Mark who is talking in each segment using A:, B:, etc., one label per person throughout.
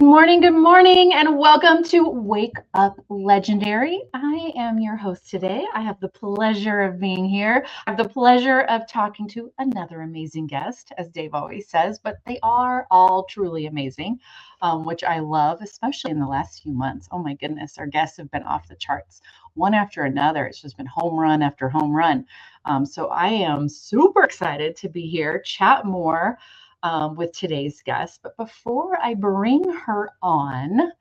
A: Good morning, and welcome to Wake Up Legendary. I am your host today. I have the pleasure of being here. I have the pleasure of talking to another amazing guest, as Dave always says, but they are all truly amazing, which I love, especially in the last few months. Oh my goodness, our guests have been off the charts, one after another. It's just been home run after home run. So I am super excited to be here, chat more with today's guest. But before I bring her on,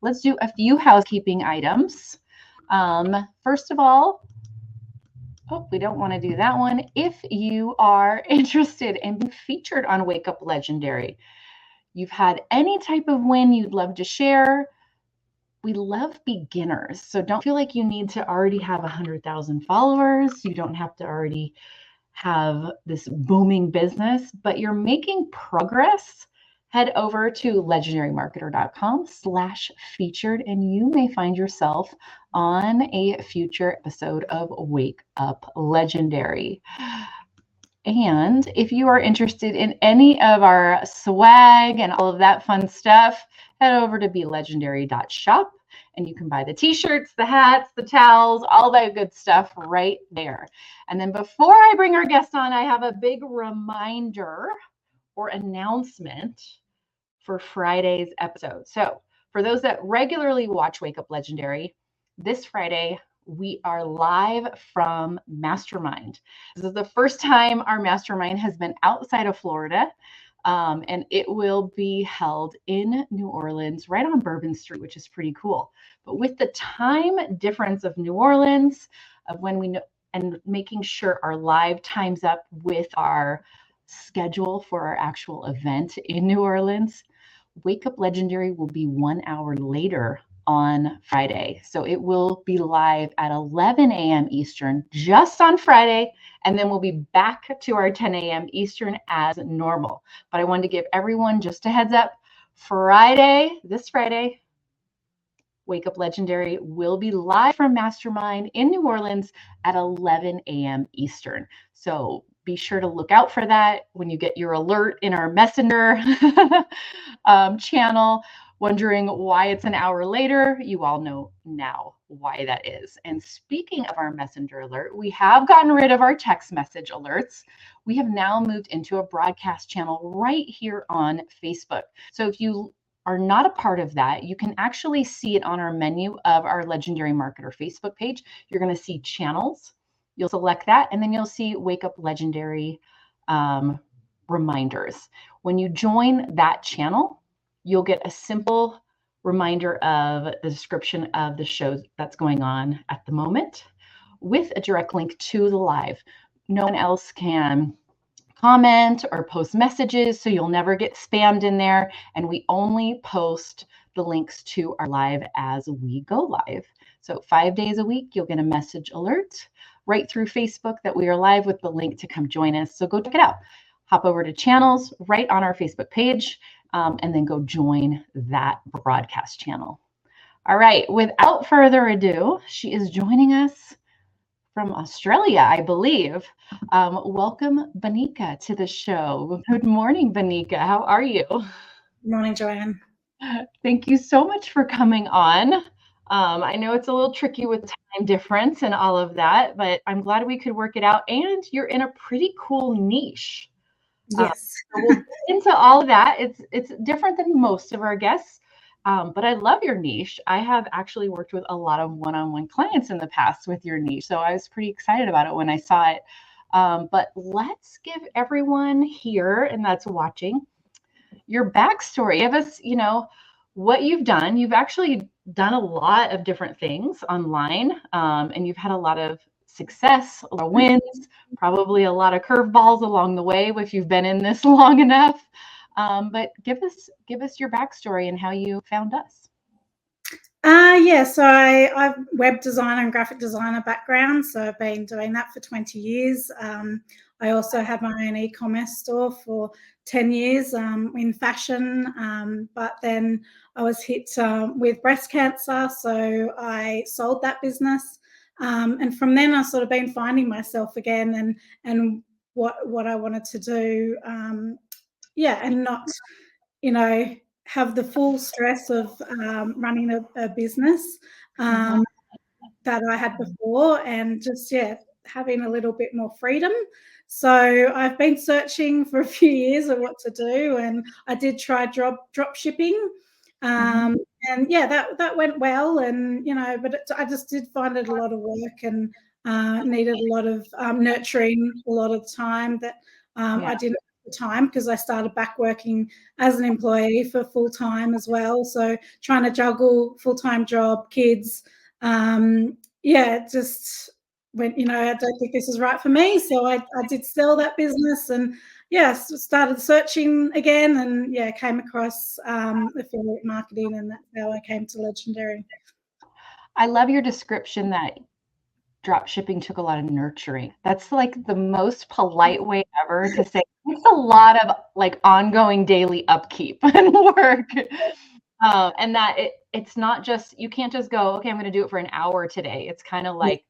A: let's do a few housekeeping items. First of all, we don't want to do that one. If you are interested in being featured on Wake Up Legendary, you've had any type of win you'd love to share, we love beginners. So don't feel like you need to already have 100,000 followers. You don't have to already have this booming business, but you're making progress. Head over to legendarymarketer.com/featured, and you may find yourself on a future episode of Wake Up Legendary. And if you are interested in any of our swag and all of that fun stuff, head over to belegendary.shop and you can buy the t-shirts, the hats, the towels, all that good stuff right there. And then before I bring our guest on, I have a big reminder or announcement for Friday's episode. So for those that regularly watch Wake Up Legendary, this Friday, we are live from Mastermind. This is the first time our Mastermind has been outside of Florida, and it will be held in New Orleans, right on Bourbon Street, which is pretty cool. But with the time difference of New Orleans, of when we know, and making sure our live times up with our schedule for our actual event in New Orleans, Wake Up Legendary will be 1 hour later on Friday. So it will be live at 11 a.m. Eastern just on Friday, and then we'll be back to our 10 a.m. Eastern as normal. But I wanted to give everyone just a heads up. This Friday, Wake Up Legendary will be live from Mastermind in New Orleans at 11 a.m. Eastern. So be sure to look out for that when you get your alert in our Messenger channel. Wondering why it's an hour later, you all know now why that is. And speaking of our messenger alert, we have gotten rid of our text message alerts. We have now moved into a broadcast channel right here on Facebook. So if you are not a part of that, you can actually see it on our menu of our Legendary Marketer Facebook page. You're going to see channels. You'll select that, and then you'll see Wake Up Legendary reminders. When you join that channel, you'll get a simple reminder of the description of the show that's going on at the moment with a direct link to the live. No one else can comment or post messages, so you'll never get spammed in there. And we only post the links to our live as we go live. So 5 days a week, you'll get a message alert right through Facebook that we are live with the link to come join us. So go check it out. Hop over to channels right on our Facebook page. And then go join that broadcast channel. All right, without further ado, she is joining us from Australia, I believe. Welcome, Banika, to the show. Good morning, Banika. How are you?
B: Good morning, Joanne.
A: Thank you so much for coming on. I know it's a little tricky with time difference and all of that, but I'm glad we could work it out. And you're in a pretty cool niche.
B: Yes.
A: So we'll get into all of that. It's different than most of our guests, but I love your niche. I have actually worked with a lot of one-on-one clients in the past with your niche, so I was pretty excited about it when I saw it. But let's give everyone here and that's watching your backstory. Give us, what you've done. You've actually done a lot of different things online, and you've had a lot of success, a lot of wins, probably a lot of curveballs along the way if you've been in this long enough. But give us your backstory and how you found us.
B: So I've web designer and graphic designer background, so I've been doing that for 20 years. I also had my own e-commerce store for 10 years in fashion, but then I was hit with breast cancer, so I sold that business. And from then I've sort of been finding myself again and what I wanted to do. And not, have the full stress of running a business that I had before, and just having a little bit more freedom. So I've been searching for a few years of what to do, and I did try drop shipping. And that went well, and but I just did find it a lot of work, and needed a lot of nurturing a lot of the time that I didn't have the time, because I started back working as an employee for full time as well. So trying to juggle full-time job, kids, just went, I don't think this is right for me. So I did sell that business, and started searching again, and came across affiliate marketing, and that's how I came to Legendary.
A: I love your description that drop shipping took a lot of nurturing. That's like the most polite way ever to say it's a lot of like ongoing daily upkeep and work. And that it's not just, you can't just go, okay, I'm going to do it for an hour today. It's kind of like,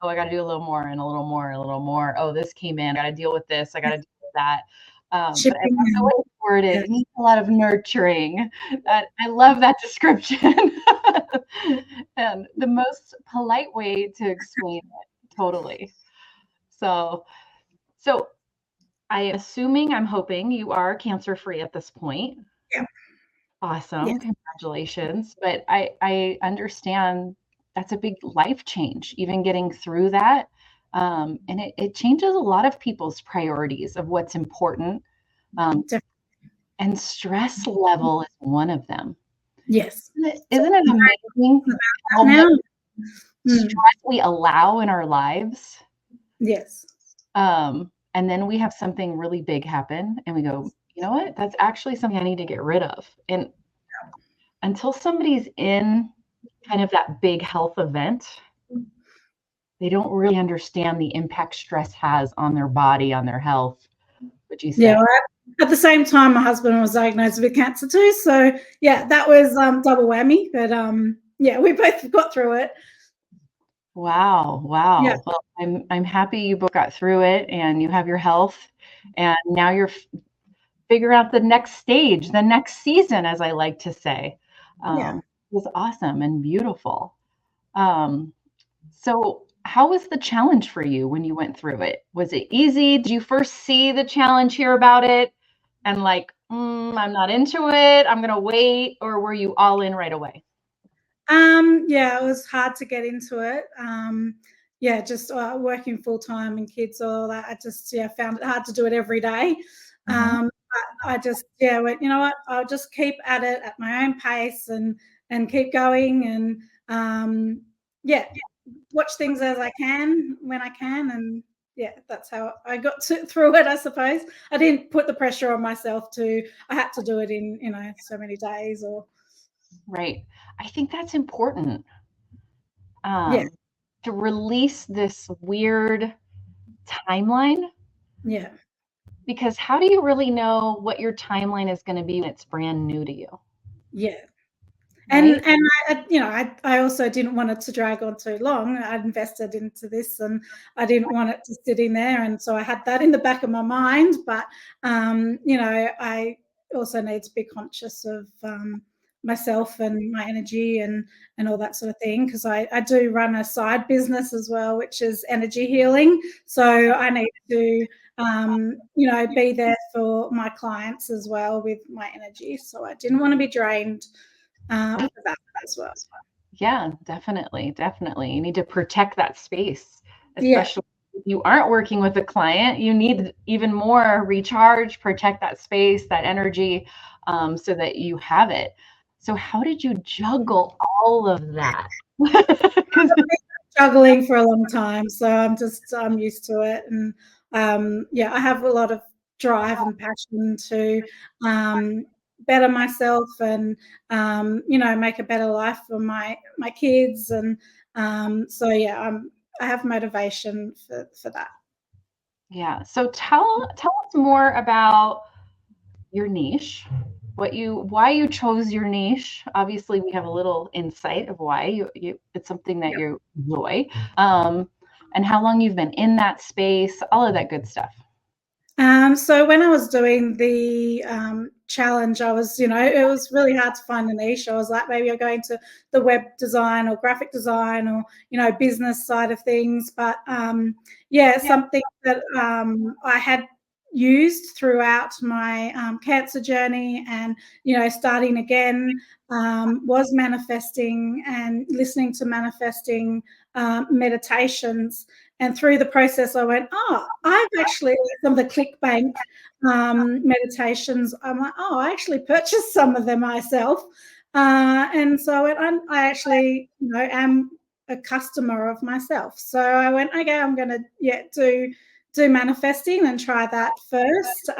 A: oh, I got to do a little more and a little more and a little more. Oh, this came in. I got to deal with this. I got to deal with that. But I love the way it's worded. It needs a lot of nurturing. I love that description. And the most polite way to explain it. Totally. So I'm hoping you are cancer-free at this point.
B: Yeah.
A: Awesome. Yes. Congratulations. But I understand that's a big life change, even getting through that. And it changes a lot of people's priorities of what's important. And stress level is one of them.
B: Yes.
A: Isn't it amazing how much stress we allow in our lives?
B: Yes.
A: And then we have something really big happen and we go, you know what? That's actually something I need to get rid of. And until somebody's in kind of that big health event, they don't really understand the impact stress has on their body, on their health. Would you say?
B: Yeah. At the same time, my husband was diagnosed with cancer too. So that was double whammy. But we both got through it.
A: Wow. Yeah. Well, I'm happy you both got through it and you have your health, and now you're figure out the next stage, the next season, as I like to say. It was awesome and beautiful. So how was the challenge for you when you went through it? Was it easy? Did you first see the challenge, hear about it, and like, I'm not into it, I'm going to wait, or were you all in right away?
B: It was hard to get into it. Just working full time and kids, all that. I just found it hard to do it every day. I just went, you know what? I'll just keep at it at my own pace and keep going, and watch things as I can when I can, and that's how I got through it. I suppose I didn't put the pressure on myself I had to do it in so many days or.
A: Right. I think that's important. To release this weird timeline.
B: Yeah.
A: Because how do you really know what your timeline is going to be when it's brand new to you?
B: Yeah. Right? And I also didn't want it to drag on too long. I'd invested into this and I didn't want it to sit in there. And so I had that in the back of my mind. But, I also need to be conscious of myself and my energy and all that sort of thing, because I do run a side business as well, which is energy healing. So I need to be there for my clients as well with my energy. So I didn't want to be drained for that as well.
A: Yeah, definitely. You need to protect that space, especially if you aren't working with a client. You need even more recharge, protect that space, that energy, so that you have it. So how did you juggle all of that?
B: I've been juggling for a long time, so I'm used to it. And I have a lot of drive and passion to better myself and make a better life for my kids. And I have motivation for that.
A: Yeah. So tell us more about your niche, why you chose your niche. Obviously, we have a little insight of why it's something that you enjoy, and how long you've been in that space, all of that good stuff.
B: So when I was doing the challenge. I was, it was really hard to find a niche. I was like, maybe I'll go into the web design or graphic design or, business side of things. But something that I had used throughout my cancer journey and, starting again was manifesting and listening to manifesting meditations. And through the process, I went, I've actually, some of the ClickBank meditations, I'm like, I actually purchased some of them myself. And so I actually, am a customer of myself. So I went, okay, I'm going to do manifesting and try that first.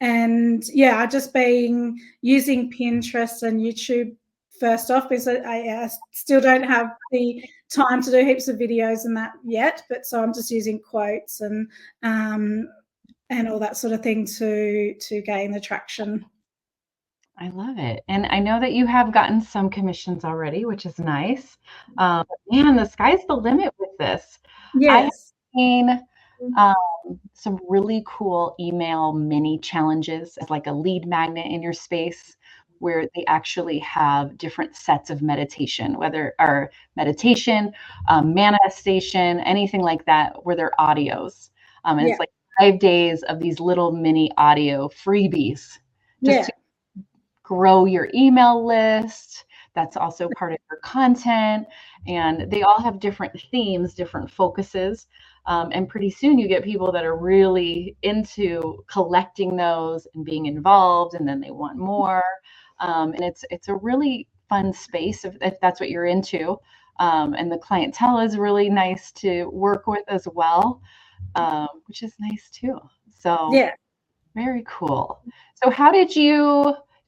B: And I just been using Pinterest and YouTube first off, because I still don't have the time to do heaps of videos and that yet, but so I'm just using quotes and all that sort of thing to gain the traction.
A: I love it. And I know that you have gotten some commissions already, which is nice. Man, the sky's the limit with this. I have
B: Yes.
A: seen some really cool email mini challenges as like a lead magnet in your space, where they actually have different sets of meditation, whether or meditation, manifestation, anything like that, where they're audios. And it's like 5 days of these little mini audio freebies just to grow your email list. That's also part of your content. And they all have different themes, different focuses. And pretty soon you get people that are really into collecting those and being involved, and then they want more. And it's a really fun space if that's what you're into. And the clientele is really nice to work with as well, which is nice too. So very cool. So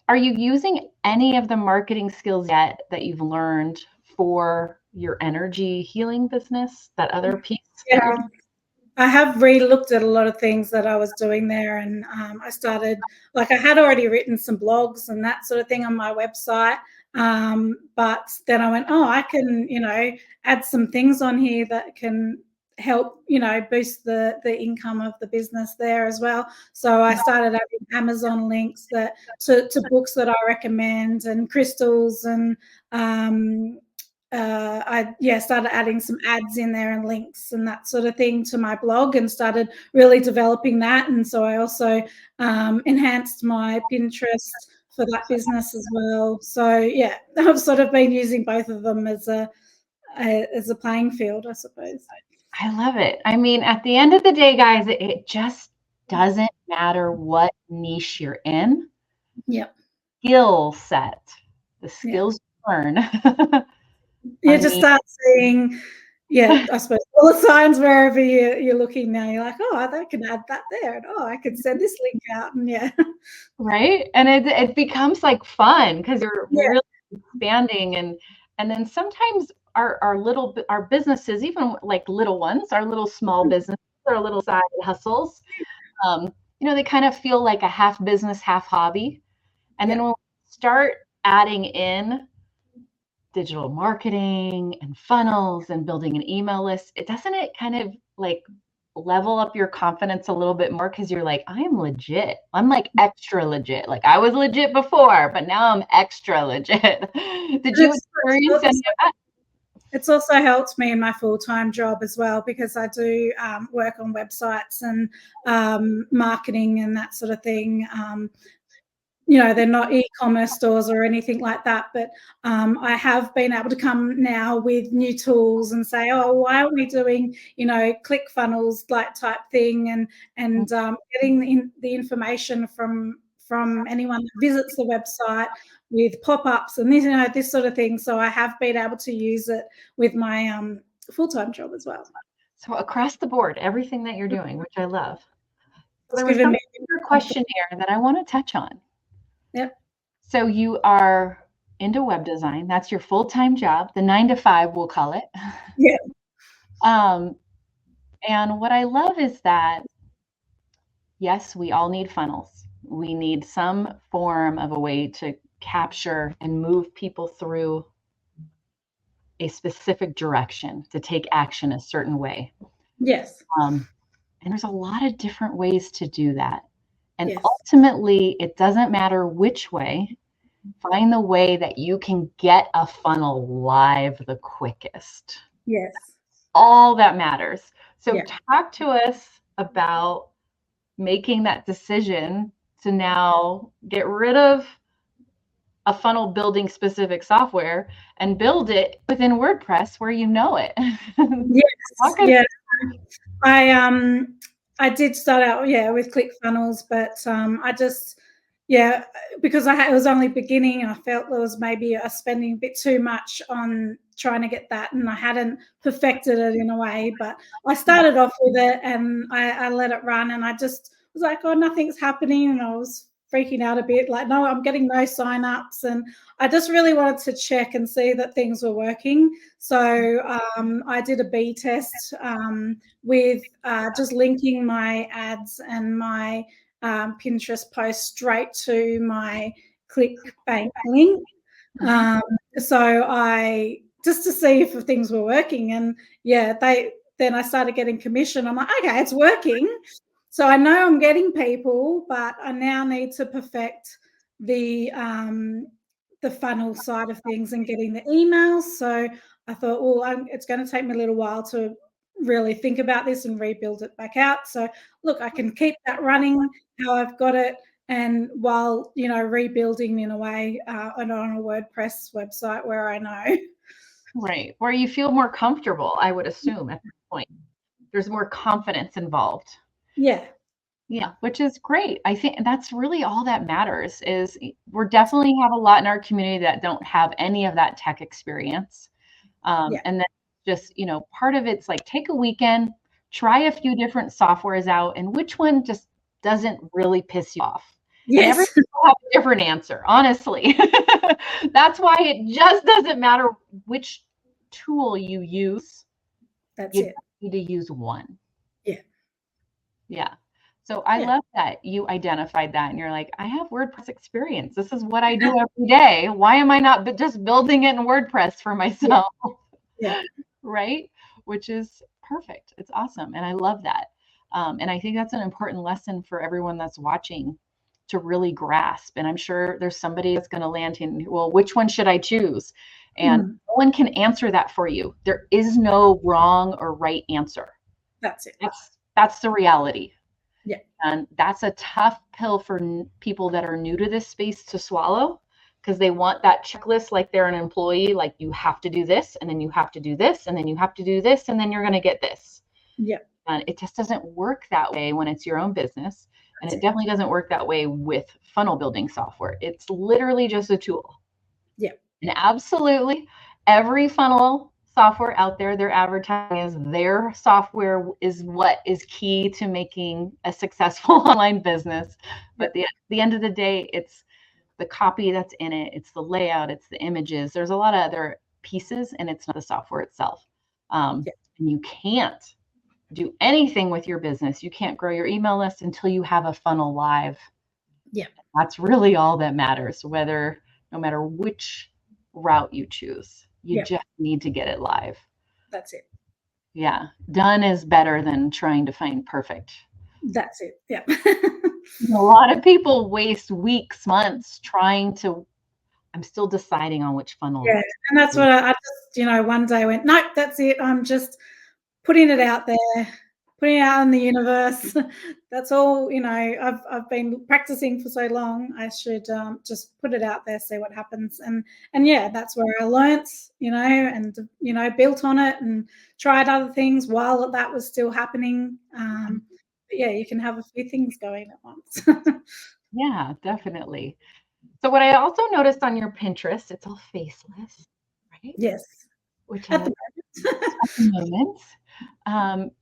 A: are you using any of the marketing skills yet that you've learned for your energy healing business, that other piece?
B: Yeah, I have re-looked at a lot of things that I was doing there, and I started, like, I had already written some blogs and that sort of thing on my website, but then I went, I can, add some things on here that can help, boost the income of the business there as well. So I started adding Amazon links to books that I recommend, and crystals, and I started adding some ads in there and links and that sort of thing to my blog, and started really developing that. And so I also enhanced my Pinterest for that business as well. So I've sort of been using both of them as a playing field, I suppose.
A: I love it. I mean, at the end of the day, guys, it just doesn't matter what niche you're in.
B: Yep.
A: Skill set, the skills you learn.
B: You just start seeing, I suppose, all the signs wherever you're looking now. You're like, I can add that there, and I can send this link out, and
A: right. And it becomes like fun because you're really expanding, and then sometimes our businesses, even like little ones, our little small businesses, our little side hustles, they kind of feel like a half business, half hobby. And then when we start adding in digital marketing and funnels and building an email list, doesn't it kind of like level up your confidence a little bit more, because you're like, I am legit. I'm like extra legit. Like I was legit before, but now I'm extra legit. Did you experience any of that?
B: It's also helped me in my full-time job as well, because I do work on websites and marketing and that sort of thing. They're not e-commerce stores or anything like that, but I have been able to come now with new tools and say, why aren't we doing, ClickFunnels like type thing, and getting the information from anyone that visits the website with pop-ups and this sort of thing. So I have been able to use it with my full-time job as well.
A: So across the board, everything that you're doing, which I love. So there was another question here that I want to touch on.
B: Yep.
A: So you are into web design. That's your full-time job, the 9 to 5, we'll call it.
B: Yeah.
A: And what I love is that, yes, we all need funnels. We need some form of a way to capture and move people through a specific direction, to take action a certain way.
B: Yes.
A: And there's a lot of different ways to do that. And
B: Yes.
A: ultimately, it doesn't matter which way, find the way that you can get a funnel live the quickest.
B: Yes.
A: All that matters. So
B: Yeah.
A: talk to us about making that decision to now get rid of a funnel building specific software and build it within WordPress where you know it.
B: Yes. Yeah. I did start out with ClickFunnels, but I just because it was only beginning, and I felt there was maybe spending a bit too much on trying to get that, and I hadn't perfected it in a way. But I started off with it, and I let it run, and I just was like, oh, nothing's happening, and I was freaking out a bit, like, no, I'm getting no signups, and I just really wanted to check and see that things were working. So I did a B test with just linking my ads and my Pinterest post straight to my ClickBank link. So I just to see if things were working, and then I started getting commission. I'm like, okay, it's working. So I know I'm getting people, but I now need to perfect the funnel side of things and getting the emails. So I thought, well, it's going to take me a little while to really think about this and rebuild it back out. So look, I can keep that running how I've got it, and while rebuilding in a way and on a WordPress website where I know.
A: Right. Where you feel more comfortable, I would assume at this point. There's more confidence involved.
B: Yeah.
A: Yeah, which is great. I think that's really all that matters is we're definitely have a lot in our community that don't have any of that tech experience. And then just, part of it's like take a weekend, try a few different softwares out, and which one just doesn't really piss you off.
B: Yes.
A: And every people have a different answer, honestly. That's why it just doesn't matter which tool you use.
B: That's
A: you
B: it.
A: need to use one.
B: Yeah.
A: Yeah. So I love that you identified that and you're like, I have WordPress experience. This is what I do every day. Why am I not just building it in WordPress for myself?
B: Yeah.
A: Right? Which is perfect. It's awesome. And I love that. And I think that's an important lesson for everyone that's watching to really grasp. And I'm sure there's somebody that's going to land in, well, which one should I choose? And no one can answer that for you. There is no wrong or right answer.
B: That's it.
A: That's the reality.
B: Yeah.
A: And that's a tough pill for people that are new to this space to swallow, because they want that checklist like they're an employee, like you have to do this, and then you have to do this, and then you have to do this, and then you're going to get this.
B: Yeah.
A: And it just doesn't work that way when it's your own business. And it definitely doesn't work that way with funnel building software. It's literally just a tool.
B: Yeah.
A: And absolutely every funnel software out there, their advertising is their software is what is key to making a successful online business. But at the end of the day, it's the copy that's in it, it's the layout, it's the images. There's a lot of other pieces, and it's not the software itself. And you can't do anything with your business. You can't grow your email list until you have a funnel live.
B: Yeah.
A: That's really all that matters, no matter which route you choose. You just need to get it live.
B: That's it.
A: Yeah. Done is better than trying to find perfect.
B: That's it. Yeah.
A: A lot of people waste weeks, months I'm still deciding on which funnel.
B: Yeah. And that's what I just, one day went, nope, that's it. I'm just putting it out there, putting it out in the universe. That's all, I've been practicing for so long. I should just put it out there, see what happens. And that's where I learnt, and, built on it and tried other things while that was still happening. But you can have a few things going at once.
A: Yeah, definitely. So what I also noticed on your Pinterest, it's all faceless, right?
B: Yes.
A: Which
B: at the
A: moment.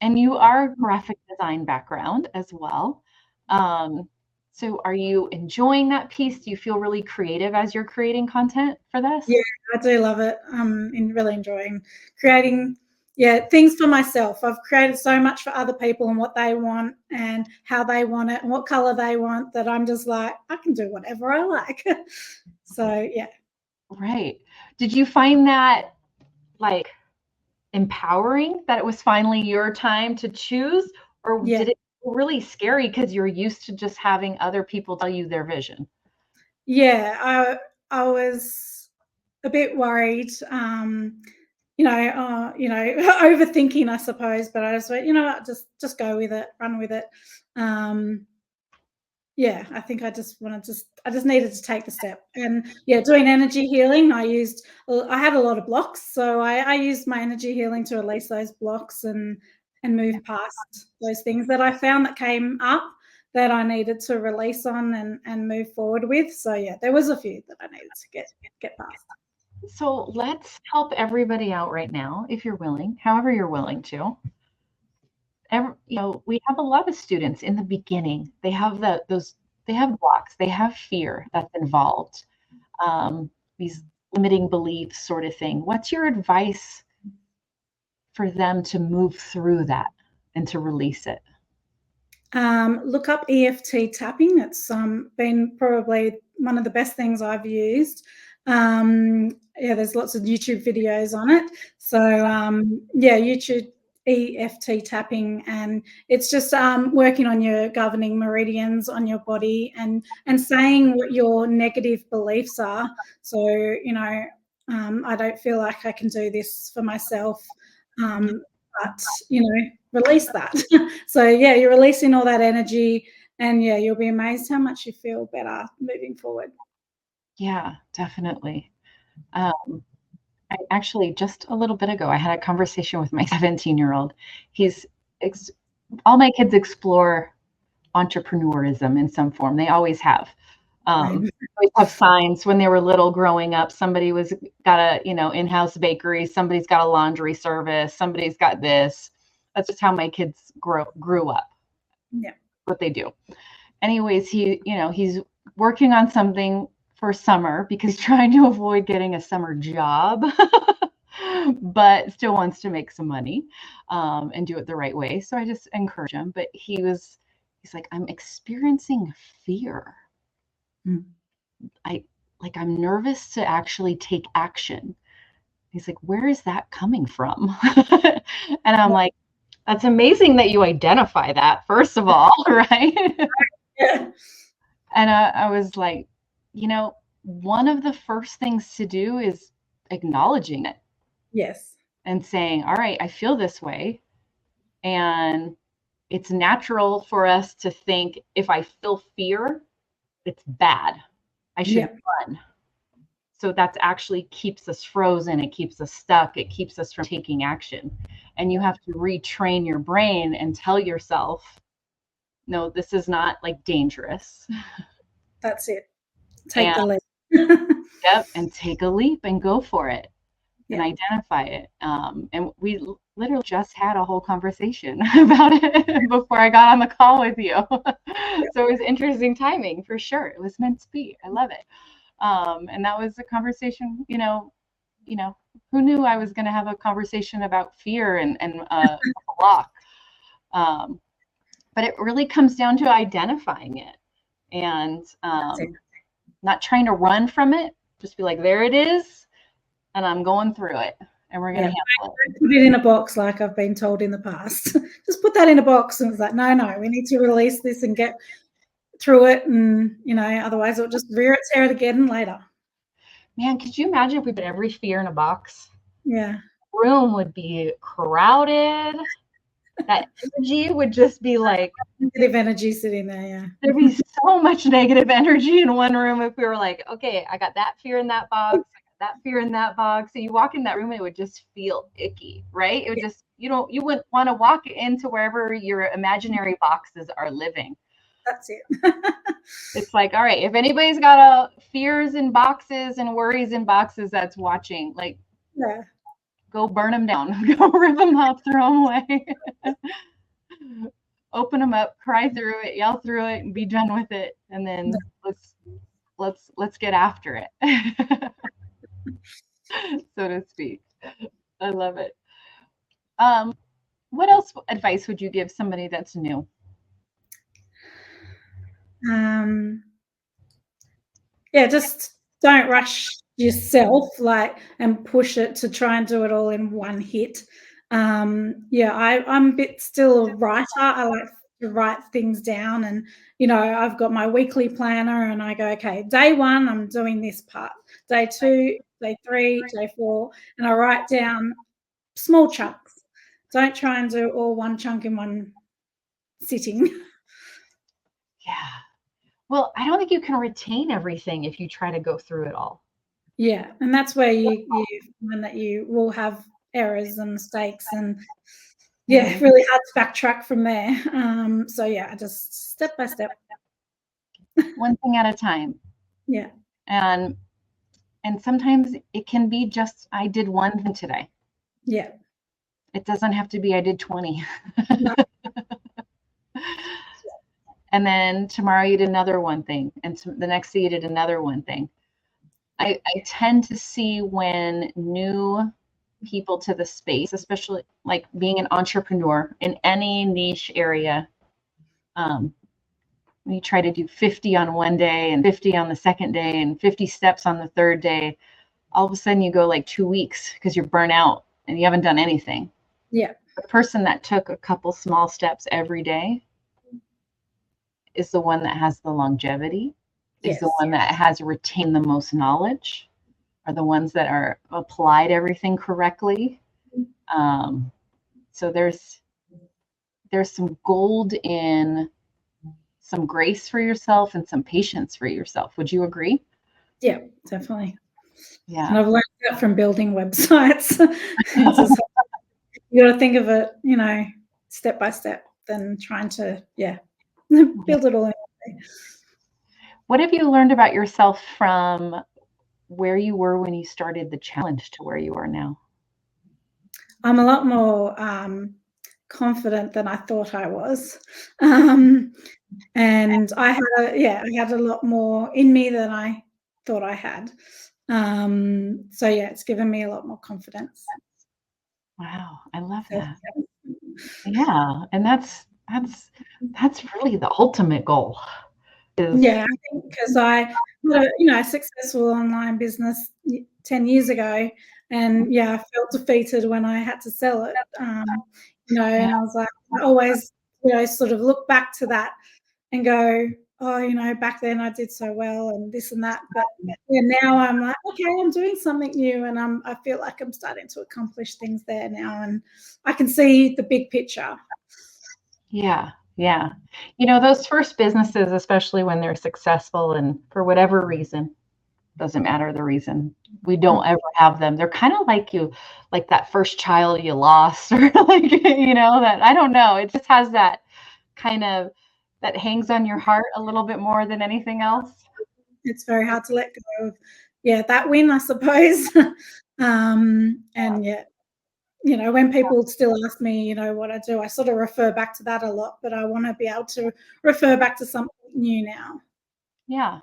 A: And you are a graphic design background as well. So are you enjoying that piece? Do you feel really creative as you're creating content for this?
B: Yeah, I do love it. I'm really enjoying creating things for myself. I've created so much for other people and what they want and how they want it and what color they want that I'm just like, I can do whatever I like. So, yeah.
A: Right. Did you find that empowering that it was finally your time to choose, or did it really scary because you're used to just having other people tell you their vision.
B: Yeah, I was a bit worried, overthinking, I suppose, but I just went, you know what, just go with it, run with it. Yeah, I think I just needed to take the step. And yeah, doing energy healing, I had a lot of blocks, so I used my energy healing to release those blocks and move past those things that I found that came up that I needed to release on and move forward with. So yeah, there was a few that I needed to get past.
A: So let's help everybody out right now, if you're willing, however you're willing to. We have a lot of students in the beginning. They have they have blocks, they have fear that's involved, these limiting beliefs sort of thing. What's your advice for them to move through that and to release it?
B: Look up EFT tapping. It's been probably one of the best things I've used. There's lots of YouTube videos on it. So YouTube EFT tapping, and it's just working on your governing meridians on your body and saying what your negative beliefs are. So I don't feel like I can do this for myself. But release that. So yeah, you're releasing all that energy, and yeah, you'll be amazed how much you feel better moving forward.
A: Yeah, definitely. I actually, just a little bit ago, I had a conversation with my 17-year-old. All my kids explore entrepreneurism in some form. They always have. Always have signs when they were little growing up. Somebody got a, in-house bakery. Somebody's got a laundry service. Somebody's got this. That's just how my kids grew up.
B: Yeah.
A: What they do. Anyways, he's working on something for summer because he's trying to avoid getting a summer job, but still wants to make some money and do it the right way. So I just encourage him. But he's like, I'm experiencing fear. I'm nervous to actually take action. He's like, where is that coming from? And I'm like, that's amazing that you identify that, first of all, right?
B: Yeah.
A: And I was like, one of the first things to do is acknowledging it.
B: Yes.
A: And saying, all right, I feel this way. And it's natural for us to think if I feel fear, it's bad. I should run. So that actually keeps us frozen. It keeps us stuck. It keeps us from taking action. And you have to retrain your brain and tell yourself, no, this is not like dangerous.
B: That's it. Take the leap.
A: Yep. And take a leap and go for it and identify it. And we literally just had a whole conversation about it before I got on the call with you. So it was interesting timing for sure. It was meant to be. I love it. And that was a conversation, who knew I was going to have a conversation about fear and a block. But it really comes down to identifying it and not trying to run from it. Just be like, there it is. And I'm going through it. And we're going to handle it.
B: Put it in a box like I've been told in the past. Just put that in a box. And it's like, no, we need to release this and get through it. And, otherwise it'll just rear its head again later.
A: Man, could you imagine if we put every fear in a box?
B: Yeah.
A: The room would be crowded. That energy would just be like
B: negative energy sitting there. Yeah.
A: There'd be so much negative energy in one room if we were like, okay, I got that fear in that box. That fear in that box. So you walk in that room, it would just feel icky, right? It would just, you wouldn't want to walk into wherever your imaginary boxes are living.
B: That's it.
A: It's like, all right, if anybody's got fears in boxes and worries in boxes that's watching, like, go burn them down, go rip them up, throw them away, open them up, cry through it, yell through it, and be done with it. And then let's get after it. So to speak. I love it. What else advice would you give somebody that's new?
B: Just don't rush yourself and push it to try and do it all in one hit. I'm a bit still a writer. I like to write things down. And, I've got my weekly planner and I go, okay, day 1, I'm doing this part. Day 2, day 3, day 4, and I write down small chunks. Don't try and do all one chunk in one sitting.
A: Yeah. Well, I don't think you can retain everything if you try to go through it all.
B: Yeah, and that's where you find that you will have errors and mistakes, and really hard to backtrack from there. So I just step by step,
A: one thing at a time.
B: Yeah,
A: and sometimes it can be just I did one thing today.
B: Yeah,
A: it doesn't have to be I did 20.
B: No.
A: And then tomorrow you did another one thing, and the next day you did another one thing. I tend to see when new people to the space, especially like being an entrepreneur in any niche area, you try to do 50 on one day and 50 on the second day and 50 steps on the third day, all of a sudden you go like 2 weeks because you're burnt out and you haven't done anything.
B: Yeah.
A: The person that took a couple small steps every day is the one that has the longevity, is the one that has retained the most knowledge, are the ones that are applied everything correctly. So there's some gold in some grace for yourself and some patience for yourself. Would you agree?
B: Yeah, definitely.
A: Yeah.
B: And I've learned that from building websites. You got to think of it, step by step, then trying to, build it all in.
A: What have you learned about yourself from where you were when you started the challenge to where you are now?
B: I'm a lot more confident than I thought I was. And I had a lot more in me than I thought I had. So it's given me a lot more confidence.
A: Wow, I love that. Yeah, and that's really the ultimate goal.
B: Yeah, I think because I had a successful online business 10 years ago, and I felt defeated when I had to sell it. And I was like, I always sort of look back to that and go, oh, back then I did so well and this and that. But now I'm like, okay, I'm doing something new, and I feel like I'm starting to accomplish things there now, and I can see the big picture.
A: Yeah. Those first businesses, especially when they're successful and for whatever reason, doesn't matter the reason, we don't ever have them. They're kind of like that first child you lost, or like, that, I don't know. It just has that kind of, that hangs on your heart a little bit more than anything else.
B: It's very hard to let go of, that win, I suppose. And when people still ask me, what I do, I sort of refer back to that a lot, but I want to be able to refer back to something new now.
A: Yeah.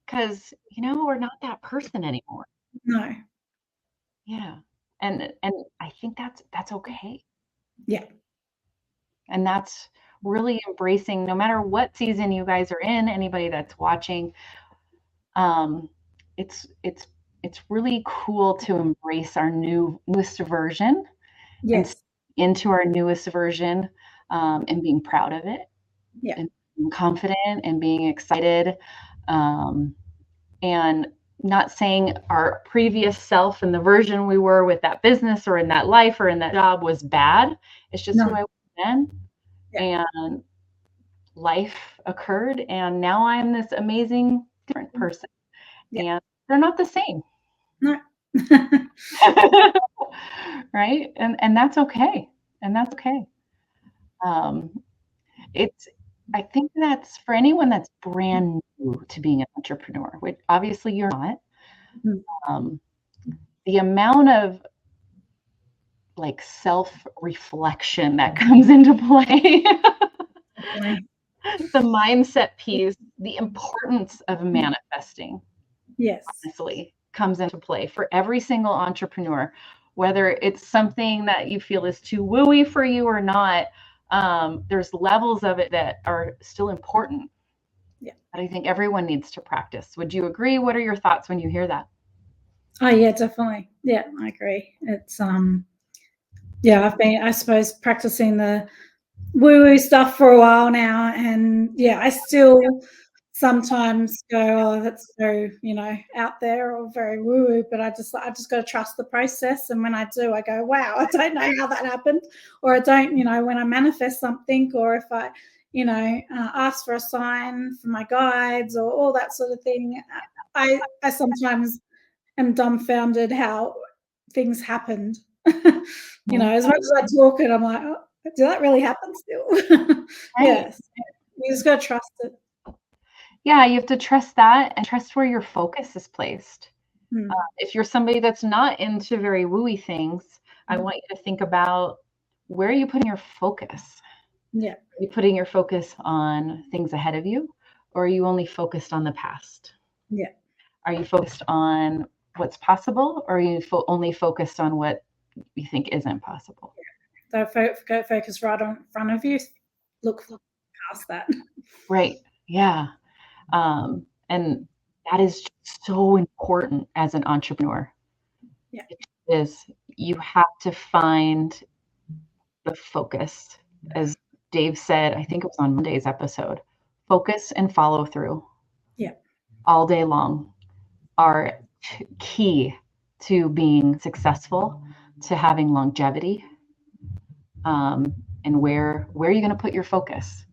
A: Because, we're not that person anymore.
B: No.
A: Yeah. And I think that's okay.
B: Yeah.
A: And that's really embracing, no matter what season you guys are in, anybody that's watching, it's really cool to embrace our newest version.
B: Yes.
A: And into our newest version, and being proud of it.
B: Yeah.
A: And being confident and being excited. And not saying our previous self and the version we were with that business or in that life or in that job was bad. It's just who I was then. Yeah. And life occurred, and now I'm this amazing different person. Yeah. And they're not the same.
B: No.
A: Right? And that's okay. I think that's for anyone that's brand new to being an entrepreneur, which obviously you're not. The amount of like self-reflection that comes into play, the mindset piece, the importance of manifesting, honestly, comes into play for every single entrepreneur, whether it's something that you feel is too wooey for you or not. There's levels of it that are still important. Yeah. That I think everyone needs to practice. Would you agree? What are your thoughts when you hear that?
B: Oh yeah, definitely. Yeah, I agree. It's I've been, I suppose, practicing the woo-woo stuff for a while now, and yeah, I still sometimes go, oh, that's so, out there or very woo-woo, but I just got to trust the process. And when I do, I go, wow, I don't know how that happened. Or I don't, when I manifest something, or if I, ask for a sign from my guides or all that sort of thing, I sometimes am dumbfounded how things happened. As much as I talk it, I'm like, oh, did that really happen still?
A: Right.
B: Yes. You just got to trust it.
A: Yeah, you have to trust that and trust where your focus is placed. If you're somebody that's not into very wooey things, I want you to think about, where are you putting your focus?
B: Yeah.
A: Are you putting your focus on things ahead of you, or are you only focused on the past?
B: Yeah.
A: Are you focused on what's possible, or are you only focused on what you think isn't possible?
B: So focus right on front of you. Look past that.
A: Right. Yeah. And that is so important as an entrepreneur.
B: Yeah.
A: It is. You have to find the focus. As Dave said, I think it was on Monday's episode, focus and follow through.
B: Yeah.
A: All day long are key to being successful, to having longevity, and where are you going to put your focus?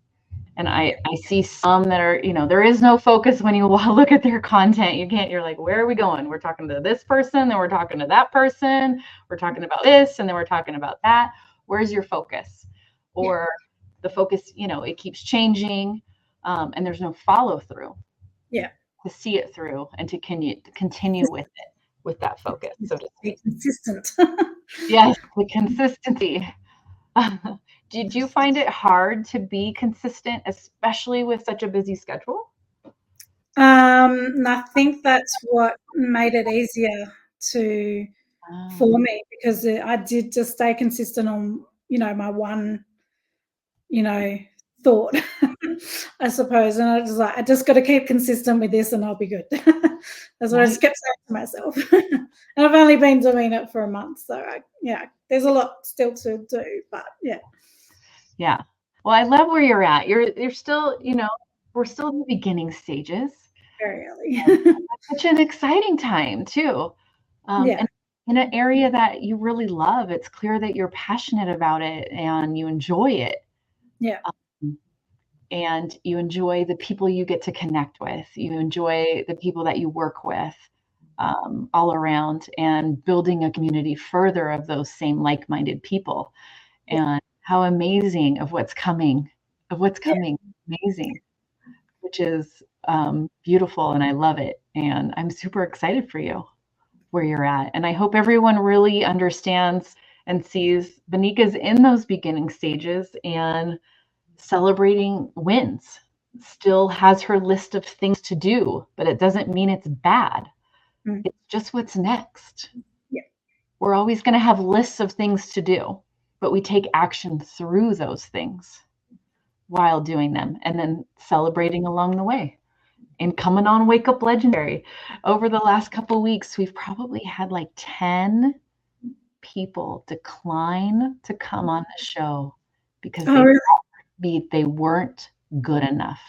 A: And I see some that are, there is no focus when you look at their content. You're like, where are we going? We're talking to this person, then we're talking to that person, we're talking about this, and then we're talking about that. Where's your focus? Or the focus, it keeps changing, and there's no follow through.
B: Yeah.
A: To see it through and to continue with it, with that focus. So to
B: be consistent.
A: Yes, the consistency. Did you find it hard to be consistent, especially with such a busy schedule?
B: I think that's what made it easier for me, because I did just stay consistent on, my one, thought, I suppose. And I was like, I just got to keep consistent with this and I'll be good. That's what I just kept saying to myself. And I've only been doing it for a month. So, there's a lot still to do, but yeah.
A: Yeah. Well, I love where you're at. You're still, we're still in the beginning stages.
B: Very early.
A: Such an exciting time too. And in an area that you really love, it's clear that you're passionate about it and you enjoy it.
B: Yeah.
A: And you enjoy the people you get to connect with. You enjoy the people that you work with, all around, and building a community further of those same like-minded people. And how amazing of what's coming, amazing, which is beautiful. And I love it. And I'm super excited for you where you're at. And I hope everyone really understands and sees Benika's in those beginning stages and celebrating wins. Still has her list of things to do, but it doesn't mean it's bad. It's just what's next.
B: Yeah.
A: We're always going to have lists of things to do, but we take action through those things while doing them and then celebrating along the way. And coming on Wake Up Legendary, over the last couple of weeks, we've probably had like 10 people decline to come on the show because they weren't good enough.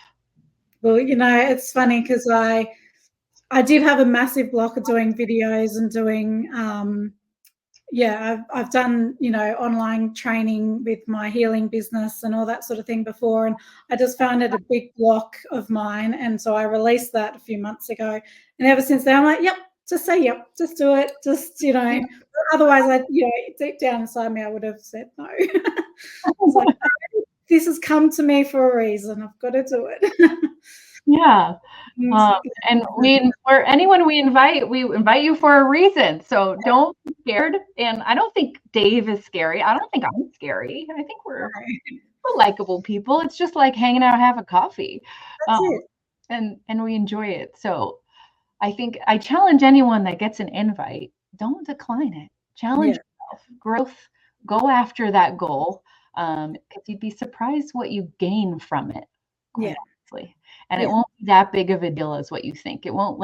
B: Well, it's funny because I did have a massive block of doing videos and doing, I've done, online training with my healing business and all that sort of thing before. And I just found it a big block of mine. And so I released that a few months ago. And ever since then, I'm like, yep, just say yep, just do it. Just, otherwise deep down inside me, I would have said no. It's like, this has come to me for a reason. I've got to do it.
A: Yeah. And for anyone we invite you for a reason. So don't be scared. And I don't think Dave is scary. I don't think I'm scary. I think we're likable people. It's just like hanging out, having coffee.
B: That's it.
A: And we enjoy it. So I think I challenge anyone that gets an invite, don't decline it. Challenge yourself. Growth, go after that goal. Because you'd be surprised what you gain from it. Honestly. And it won't be that big of a deal as what you think. It won't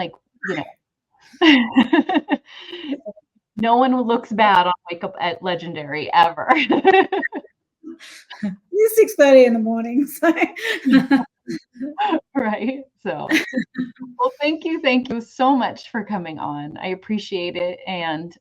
A: no one looks bad on Wake Up at Legendary ever.
B: It's 6:30 in the morning. So
A: Right. So, well, thank you so much for coming on. I appreciate it. And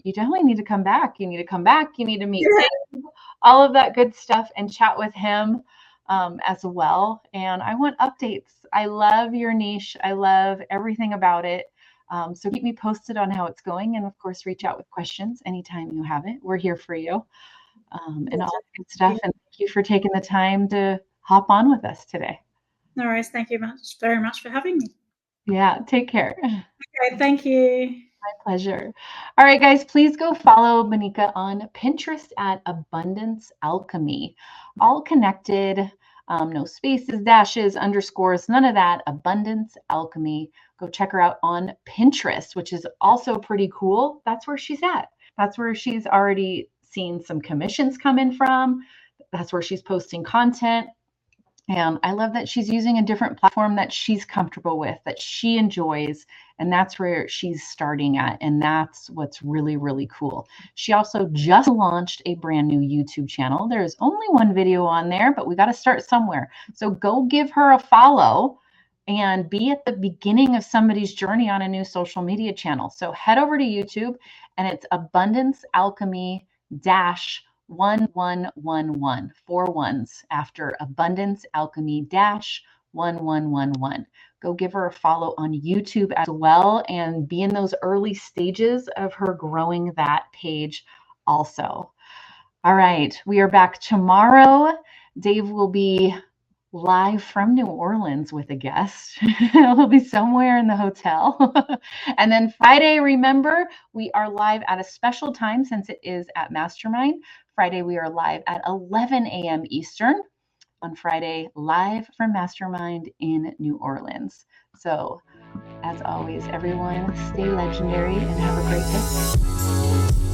A: you definitely need to come back. You need to come back. You need to meet
B: yeah,
A: Dave, all of that good stuff, and chat with him as well. And I want updates. I love your niche. I love everything about it. So keep me posted on how it's going. And of course, reach out with questions anytime you have it. We're here for you and all that good stuff. And thank you for taking the time to hop on with us today.
B: no worries. Thank you very much for having me.
A: Yeah, take care.
B: Okay, thank you.
A: My pleasure. All right, guys, please go follow Monica on Pinterest at Abundance Alchemy. All connected, no spaces, dashes, underscores, none of that. Abundance Alchemy. Go check her out on Pinterest, which is also pretty cool. That's where she's at. That's where she's already seen some commissions come in from. That's where she's posting content. And I love that she's using a different platform that she's comfortable with, that she enjoys. And that's where she's starting at. And that's what's really, really cool. She also just launched a brand new YouTube channel. There's only one video on there, but we got to start somewhere. So go give her a follow and be at the beginning of somebody's journey on a new social media channel. So head over to YouTube, and it's Abundance Alchemy dash 1111, 4 ones after Abundance Alchemy dash 1111. Go give her a follow on YouTube as well and be in those early stages of her growing that page also. All right, we are back tomorrow. Dave will be live from New Orleans with a guest. He'll be somewhere in the hotel. And then Friday, remember, we are live at a special time since it is at Mastermind. Friday, we are live at 11 a.m. Eastern on Friday, live from Mastermind in New Orleans. So, as always, everyone, stay legendary and have a great day.